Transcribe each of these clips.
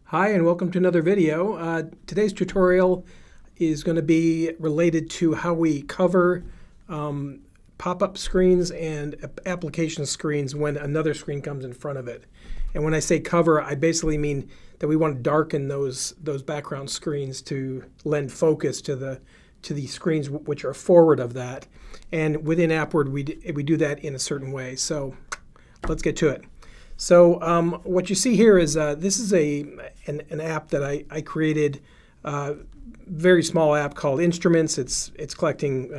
Hi, and welcome to another video. Today's tutorial is going to be related to how we cover pop-up screens and application screens when another screen comes in front of it. And when I say cover, I basically mean that we want to darken those background screens to lend focus to the screens which are forward of that. And within Appward, we do that in a certain way. So let's get to it. So what you see here is this is an app that I created, very small app called Instruments. It's collecting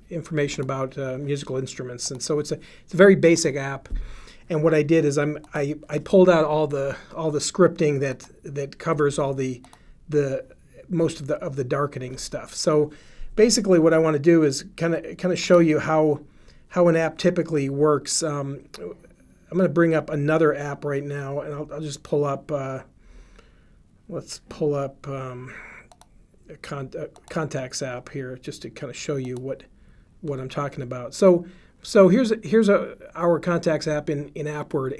information about musical instruments, and so it's a very basic app. And what I did is I pulled out all the scripting that covers all the most of the darkening stuff. So basically, what I want to do is kind of show you how an app typically works. I'm going to bring up another app right now, and I'll just pull up, let's pull up a contacts app here just to kind of show you what I'm talking about. So here's our contacts app in Appward,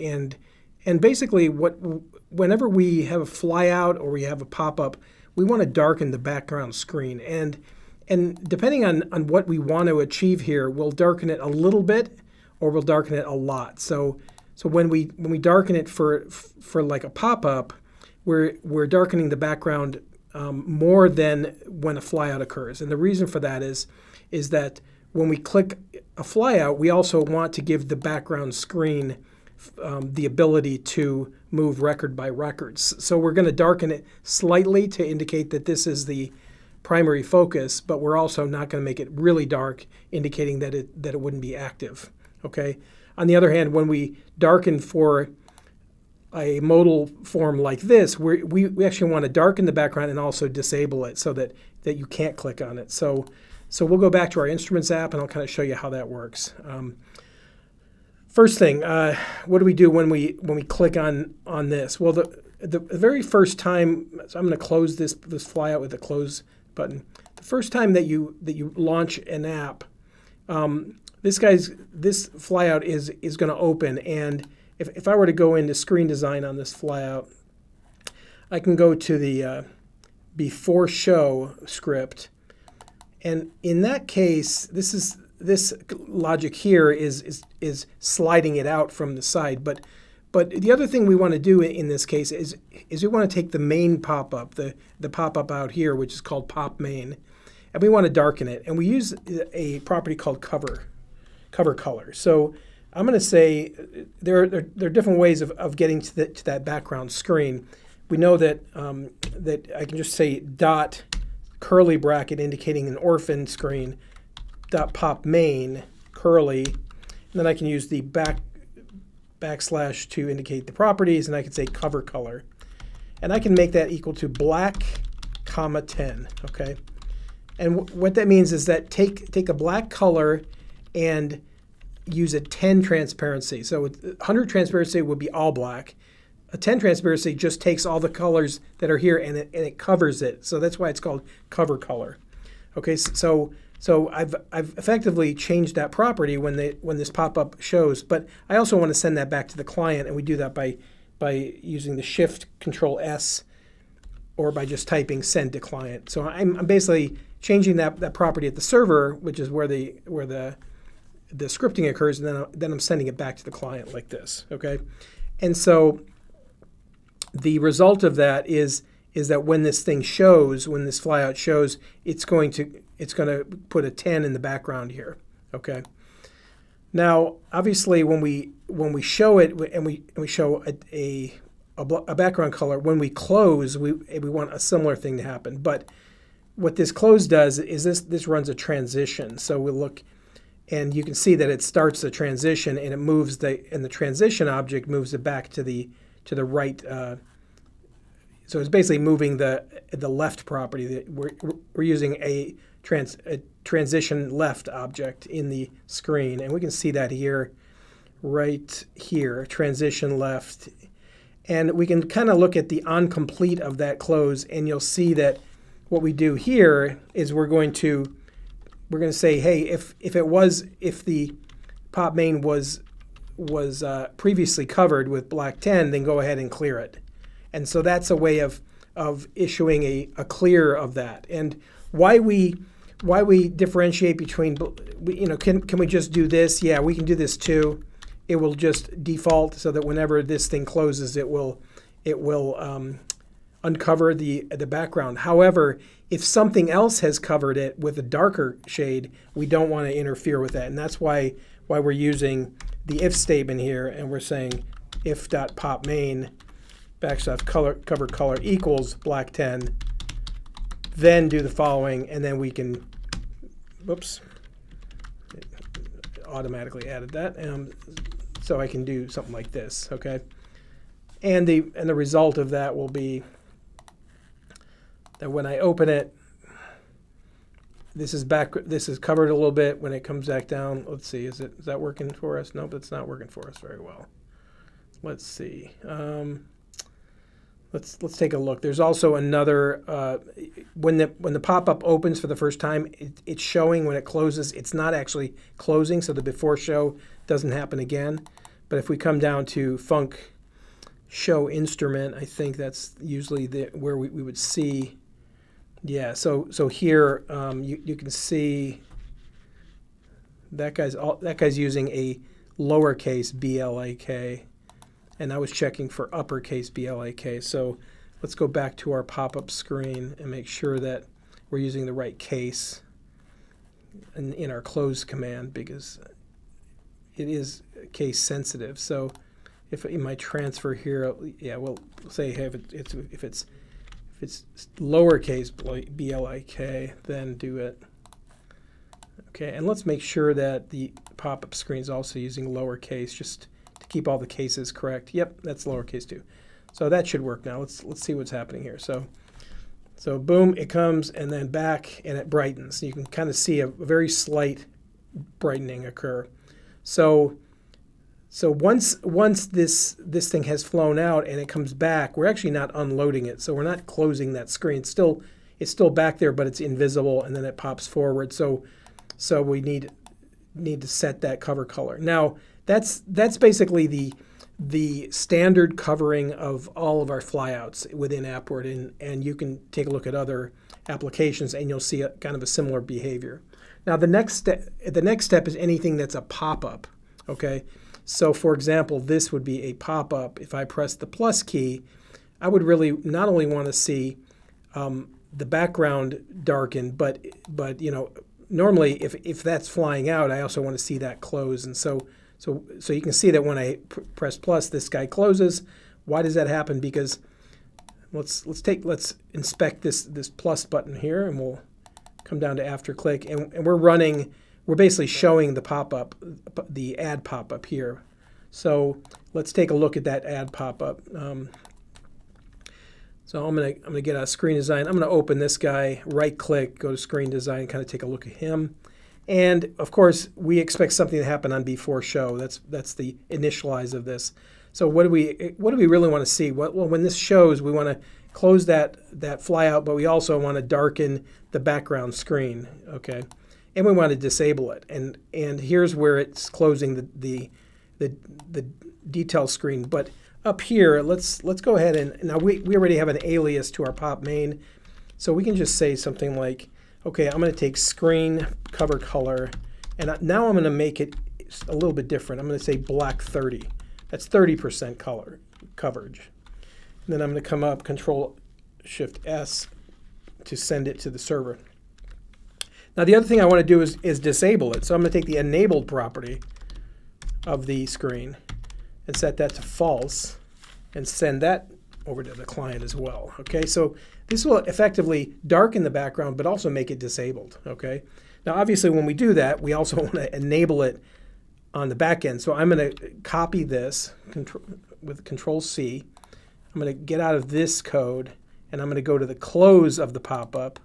and basically whenever we have a flyout or we have a pop-up, we want to darken the background screen. And depending on what we want to achieve here, we'll darken it a little bit or we'll darken it a lot. So when we darken it for like a pop-up, we're darkening the background more than when a flyout occurs. And the reason for that is that when we click a flyout, we also want to give the background screen the ability to move record by record. So we're going to darken it slightly to indicate that this is the primary focus, but we're also not going to make it really dark, indicating that it wouldn't be active. Okay. On the other hand, when we darken for a modal form like this, we actually want to darken the background and also disable it so that you can't click on it. So we'll go back to our Instruments app, and I'll kind of show you how that works. First thing, what do we do when we click on this? Well, the very first time, so I'm going to close this flyout with the close button. The first time that you launch an app, this flyout is going to open, and if I were to go into screen design on this flyout, I can go to the before show script, and in that case, this logic here is sliding it out from the side. But the other thing we want to do in this case is we want to take the main pop-up, the pop-up out here, which is called pop main, and we want to darken it, and we use a property called cover color. So I'm going to say there are different ways of getting to that background screen. We know that I can just say dot curly bracket indicating an orphan screen, dot pop main curly, and then I can use the backslash to indicate the properties, and I can say cover color, and I can make that equal to black, comma 10. Okay, and what that means is that take a black color and use a 10 transparency. So 100 transparency would be all black. A 10 transparency just takes all the colors that are here and it covers it. So that's why it's called cover color. Okay, so I've effectively changed that property when this pop-up shows, but I also want to send that back to the client, and we do that by using the Shift Control S or by just typing send to client. So I'm basically changing that property at the server, which is where the scripting occurs, and then I'm sending it back to the client like this. Okay, and so the result of that is that when this thing shows, when this flyout shows, it's going to put a 10 in the background here. Okay. Now, obviously, when we show it and we show a background color, when we close, we want a similar thing to happen. But what this close does is this runs a transition. So we look, and you can see that it starts the transition, and it moves the transition object moves it back to the right. So it's basically moving the left property. That we're using a transition left object in the screen, and we can see that here, right here, transition left. And we can kind of look at the on-complete of that close, and you'll see that what we do here is we're going to say, hey, if the pop main was previously covered with black 10, then go ahead and clear it. And so that's a way of issuing a clear of that. And why we differentiate between, can we just do this? Yeah, we can do this too. It will just default so that whenever this thing closes, it will uncover the background. However, if something else has covered it with a darker shade, we don't want to interfere with that. And that's why we're using the if statement here, and we're saying if.popMain \cover color equals black 10, then do the following, and then we can, whoops, it automatically added that, so I can do something like this, okay? And the result of that will be that when I open it, this is covered a little bit. When it comes back down, let's see, is that working for us? Nope, it's not working for us very well. Let's see. Let's take a look. There's also another, when the pop-up opens for the first time, it's showing. When it closes, it's not actually closing, so the before show doesn't happen again. But if we come down to Func show instrument, I think that's usually where we would see. Yeah, so here you can see that guy's using a lowercase BLAK, and I was checking for uppercase BLAK. So let's go back to our pop-up screen and make sure that we're using the right case in our close command, because it is case sensitive. So if in my transfer here, yeah, we'll say if it's lowercase BLAK, then do it. Okay, and let's make sure that the pop-up screen is also using lowercase, just to keep all the cases correct. Yep, that's lowercase too. So that should work now. Let's see what's happening here. So boom, it comes and then back, and it brightens. You can kind of see a very slight brightening occur. So once this thing has flown out and it comes back, we're actually not unloading it. So we're not closing that screen. It's still back there, but it's invisible, and then it pops forward. So we need to set that cover color. Now that's basically the standard covering of all of our flyouts within Appward, and you can take a look at other applications and you'll see kind of a similar behavior. Now the next step is anything that's a pop-up. Okay. So for example, this would be a pop-up. If I press the plus key, I would really not only want to see the background darken, but normally if that's flying out, I also want to see that close. And so you can see that when I press plus, this guy closes. Why does that happen? Because let's inspect this plus button here, and we'll come down to after click, and we're basically showing the pop-up, the add pop-up here. So let's take a look at that add pop-up. So I'm gonna get out of screen design. I'm gonna open this guy, right-click, go to screen design, kind of take a look at him. And of course, we expect something to happen on before show. That's the initialize of this. So what do we really want to see? Well, when this shows, we want to close that flyout, but we also want to darken the background screen. Okay. And we want to disable it, and here's where it's closing the detail screen. But up here, let's go ahead and now we already have an alias to our pop main, so we can just say something like, okay, I'm going to take screen cover color, and now I'm going to make it a little bit different. I'm going to say black 30. That's 30% color coverage. And then I'm going to come up, Control Shift S to send it to the server. Now the other thing I want to do is disable it. So I'm going to take the enabled property of the screen and set that to false and send that over to the client as well. Okay, so this will effectively darken the background but also make it disabled. Okay, now obviously when we do that, we also want to enable it on the back end. So I'm going to copy this with Control C. I'm going to get out of this code, and I'm going to go to the close of the pop-up,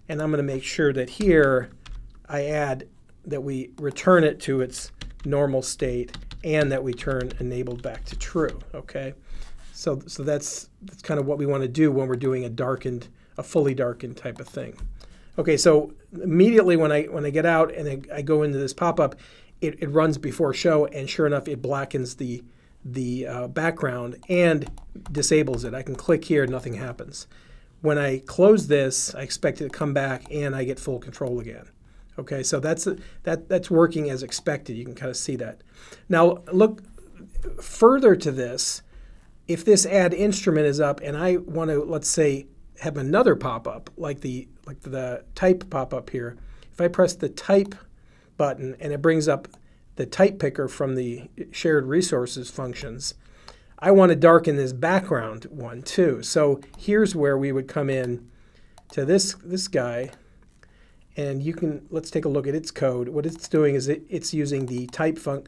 and I'm going to make sure that here I add that we return it to its normal state and that we turn enabled back to true. Okay, so that's kind of what we want to do when we're doing a fully darkened type of thing. Okay, so immediately when I get out and I go into this pop-up, it runs before show, and sure enough, it blackens the background and disables it. I can click here, nothing happens. When I close this, I expect it to come back and I get full control again. Okay, so that's working as expected. You can kind of see that. Now look further to this. If this add instrument is up and I want to, let's say, have another pop-up like the type pop-up here, if I press the type button and it brings up the type picker from the shared resources functions, I want to darken this background one too. So here's where we would come in to this guy, and let's take a look at its code. What it's doing is it's using the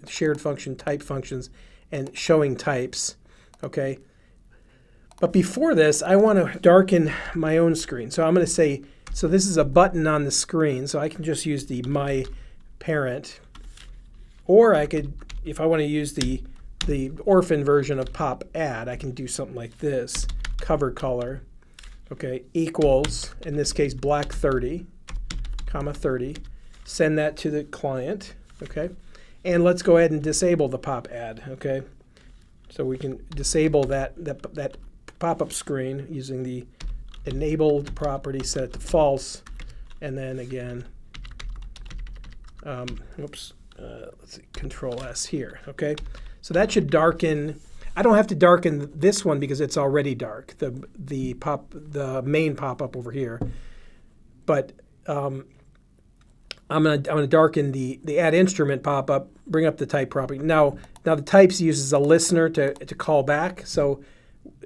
shared function type functions and showing types. Okay. But before this, I want to darken my own screen. So I'm going to say, so this is a button on the screen, so I can just use the my parent, or I could, if I want to use the orphan version of pop add, I can do something like this. Cover color, okay, equals, in this case, black 30, comma 30. Send that to the client, okay? And let's go ahead and disable the pop add, okay? So we can disable that pop-up screen using the enabled property, set it to false, and then again, let's see, Control S here, okay? So that should darken. I don't have to darken this one because it's already dark, the main pop-up over here. But I'm gonna darken the add instrument pop-up, bring up the type property. Now the types uses a listener to call back. So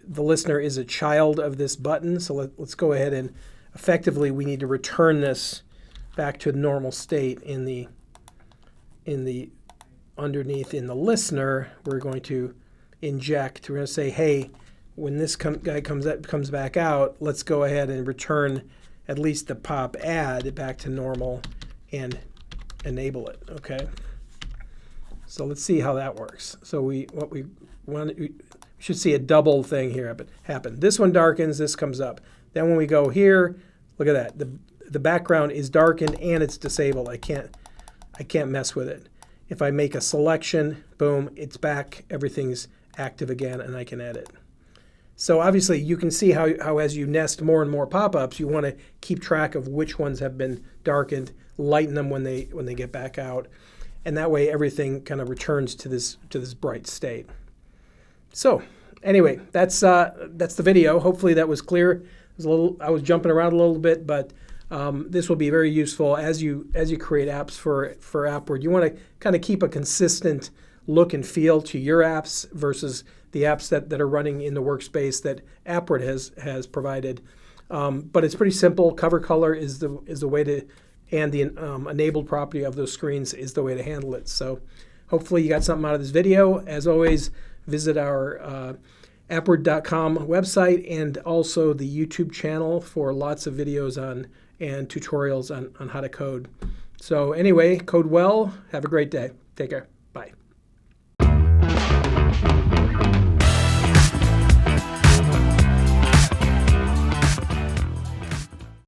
the listener is a child of this button. So let's go ahead and effectively we need to return this back to a normal state in the underneath in the listener. We're going to inject. We're going to say, hey, when this guy comes back out, let's go ahead and return at least the pop add back to normal and enable it. Okay. So let's see how that works. So we should see a double thing here happen. This one darkens, this comes up. Then when we go here, look at that. The background is darkened and it's disabled. I can't mess with it. If I make a selection, boom, it's back, everything's active again, and I can edit. So obviously you can see how as you nest more and more pop-ups, you want to keep track of which ones have been darkened, lighten them when they get back out, and that way everything kind of returns to this bright state. So anyway, that's the video. Hopefully that was clear. I was jumping around a little bit, but this will be very useful as you create apps for Appward. You want to kind of keep a consistent look and feel to your apps versus the apps that are running in the workspace that Appward has provided. But it's pretty simple. Cover color is the way to, and the enabled property of those screens is the way to handle it. So hopefully you got something out of this video. As always, visit our Appward.com website and also the YouTube channel for lots of videos and tutorials on how to code. So anyway, code well. Have a great day. Take care. Bye.